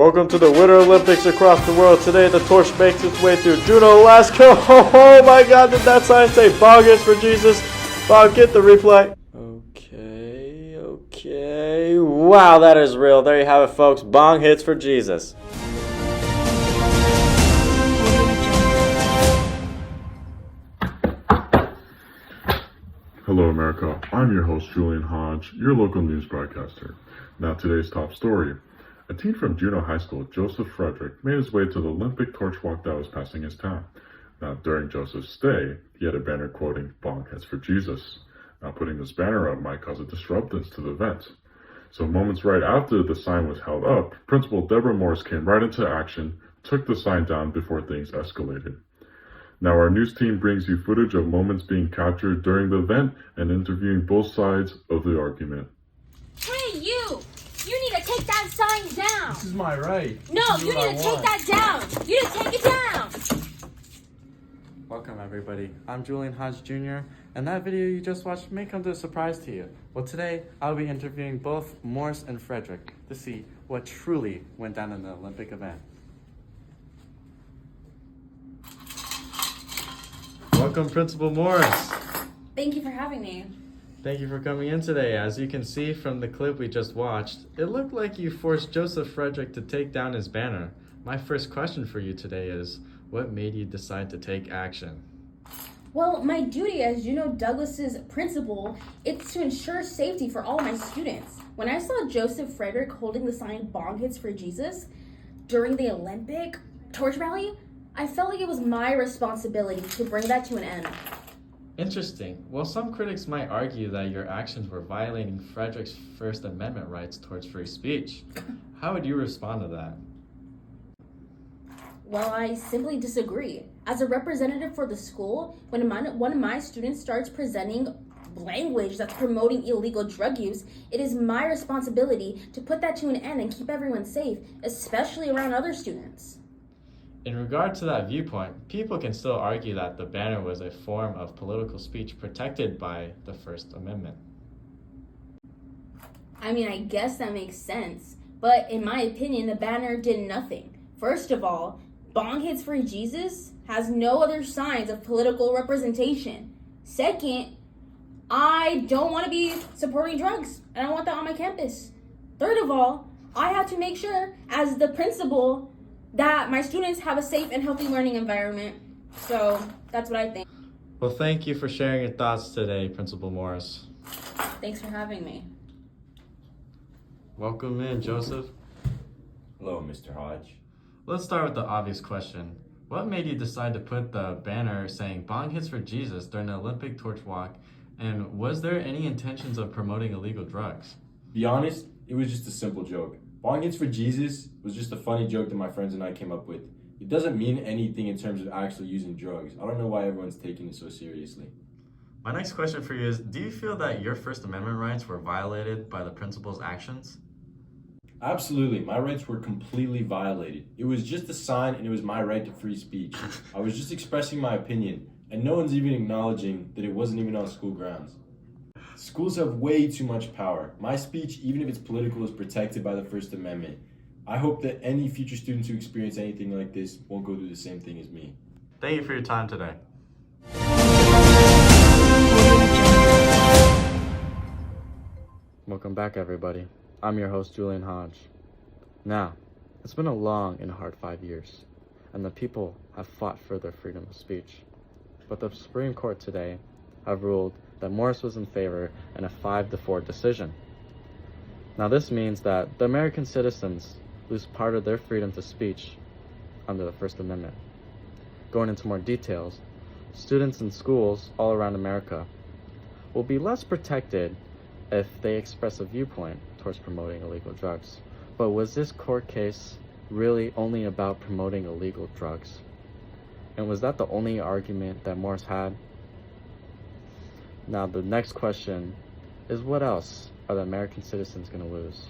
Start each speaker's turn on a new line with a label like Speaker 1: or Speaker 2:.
Speaker 1: Welcome to the Winter Olympics across the world. Today the torch makes its way through Juneau, Alaska. Oh my god, did that sign say bong hits for Jesus? Bob, get the replay. Okay. Wow, that is real. There you have it, folks. Bong hits for Jesus.
Speaker 2: Hello America, I'm your host Julian Hodge, your local news broadcaster. Now today's top story. A teen from Juneau High School, Joseph Frederick, made his way to the Olympic torch walk that was passing his town. Now during Joseph's stay, he had a banner quoting "Bong hits for Jesus." Now putting this banner up might cause a disruptance to the event. So moments right after the sign was held up, Principal Deborah Morse came right into action, took the sign down before things escalated. Now our news team brings you footage of moments being captured during the event and interviewing both sides of the argument.
Speaker 3: Hey, you! You need to take that sign down!
Speaker 4: This is my right.
Speaker 3: No, you need to take that down! You need to take it down!
Speaker 1: Welcome everybody, I'm Julian Hodge Jr. and that video you just watched may come to a surprise to you. Well, today I'll be interviewing both Morse and Frederick to see what truly went down in the Olympic event. Welcome, Principal Morse.
Speaker 3: Thank you for having me.
Speaker 1: Thank you for coming in today. As you can see from the clip we just watched, it looked like you forced Joseph Frederick to take down his banner. My first question for you today is, what made you decide to take action?
Speaker 3: Well, my duty as Juneau Douglas's principal is to ensure safety for all my students. When I saw Joseph Frederick holding the sign "Bong hits for Jesus" during the Olympic torch rally, I felt like it was my responsibility to bring that to an end.
Speaker 1: Interesting. Well, some critics might argue that your actions were violating Frederick's First Amendment rights towards free speech. How would you respond to that?
Speaker 3: Well, I simply disagree. As a representative for the school, when one of my students starts presenting language that's promoting illegal drug use, it is my responsibility to put that to an end and keep everyone safe, especially around other students.
Speaker 1: In regard to that viewpoint, people can still argue that the banner was a form of political speech protected by the First Amendment.
Speaker 3: I mean, I guess that makes sense, but in my opinion, the banner did nothing. First of all, "Bong hits for Jesus" has no other signs of political representation. Second, I don't want to be supporting drugs, and I don't want that on my campus. Third of all, I have to make sure, as the principal, that my students have a safe and healthy learning environment. So that's what I think.
Speaker 1: Well, thank you for sharing your thoughts today, Principal Morris.
Speaker 3: Thanks for having me.
Speaker 1: Welcome in, Joseph.
Speaker 4: Hello, Mr. Hodge.
Speaker 1: Let's start with the obvious question. What made you decide to put the banner saying "Bong hits for Jesus" during the Olympic torch walk, and was there any intentions of promoting illegal drugs?
Speaker 4: Be honest, it was just a simple joke. Bong hits for Jesus was just a funny joke that my friends and I came up with. It doesn't mean anything in terms of actually using drugs. I don't know why everyone's taking it so seriously.
Speaker 1: My next question for you is, do you feel that your First Amendment rights were violated by the principal's actions?
Speaker 4: Absolutely, my rights were completely violated. It was just a sign and it was my right to free speech. I was just expressing my opinion and no one's even acknowledging that it wasn't even on school grounds. Schools have way too much power. My speech, even if it's political, is protected by the First Amendment. I hope that any future students who experience anything like this won't go through the same thing as me.
Speaker 1: Thank you for your time today. Welcome back, everybody. I'm your host, Julian Hodge. Now, it's been a long and hard 5 years, and the people have fought for their freedom of speech. But the Supreme Court today have ruled that Morse was in favor in a 5-4 decision. Now this means that the American citizens lose part of their freedom to speech under the First Amendment. Going into more details, students in schools all around America will be less protected if they express a viewpoint towards promoting illegal drugs. But was this court case really only about promoting illegal drugs? And was that the only argument that Morse had? Now the next question is, what else are the American citizens going to lose?